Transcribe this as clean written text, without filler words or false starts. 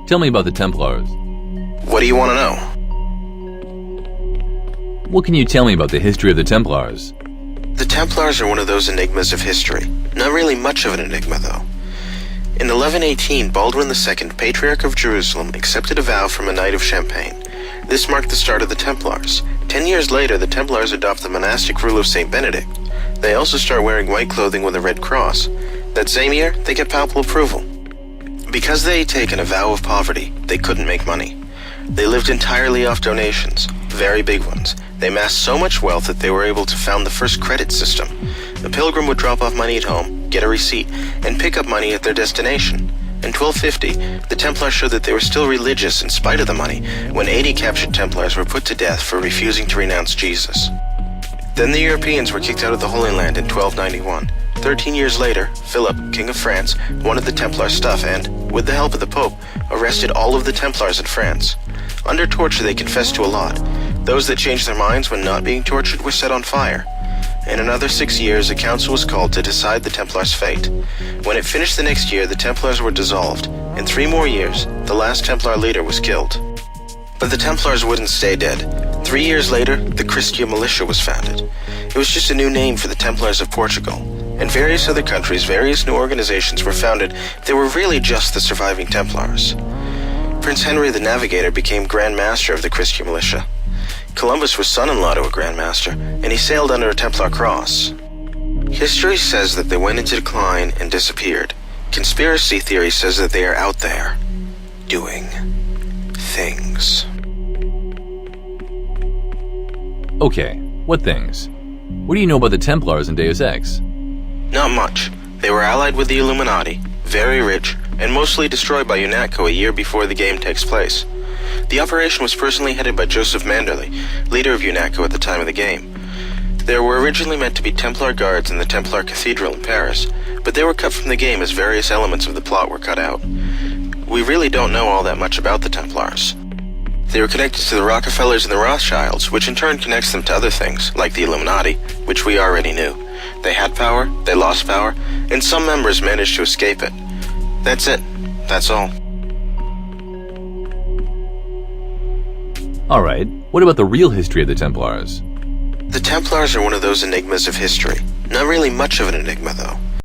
Tell me about the Templars. What do you want to know? What can you tell me about the history of the Templars? The Templars are one of those enigmas of history. Not really much of an enigma, though. In 1118, Baldwin II, Patriarch of Jerusalem, accepted a vow from a knight of Champagne. This marked the start of the Templars. 10 years later, the Templars adopt the monastic rule of St. Benedict. They also start wearing white clothing with a red cross. That same year, they get papal approval. Because they had taken a vow of poverty, they couldn't make money. They lived entirely off donations, very big ones. They amassed so much wealth that they were able to found the first credit system. The pilgrim would drop off money at home, get a receipt, and pick up money at their destination. In 1250, the Templars showed that they were still religious in spite of the money, when 80 captured Templars were put to death for refusing to renounce Jesus. Then the Europeans were kicked out of the Holy Land in 1291. 13 years later, Philip, King of France, wanted the Templar stuff and, with the help of the Pope, arrested all of the Templars in France. Under torture, they confessed to a lot. Those that changed their minds when not being tortured were set on fire. In another 6 years, a council was called to decide the Templars' fate. When it finished the next year, the Templars were dissolved. In 3 more years, the last Templar leader was killed. But the Templars wouldn't stay dead. 3 years later, the Christian militia was founded. It was just a new name for the Templars of Portugal. In various other countries, various new organizations were founded. They were really just the surviving Templars. Prince Henry the Navigator became Grand Master of the Christian militia. Columbus was son-in-law to a Grand Master, and he sailed under a Templar cross. History says that they went into decline and disappeared. Conspiracy theory says that they are out there, doing things. Okay, what things? What do you know about the Templars and Deus Ex? Not much. They were allied with the Illuminati, very rich, and mostly destroyed by UNATCO a year before the game takes place. The operation was personally headed by Joseph Manderley, leader of UNATCO at the time of the game. There were originally meant to be Templar guards in the Templar Cathedral in Paris, but they were cut from the game as various elements of the plot were cut out. We really don't know all that much about the Templars. They were connected to the Rockefellers and the Rothschilds, which in turn connects them to other things, like the Illuminati, which we already knew. They had power, they lost power, and some members managed to escape it. That's it. That's all. Alright, what about the real history of the Templars? The Templars are one of those enigmas of history. Not really much of an enigma, though.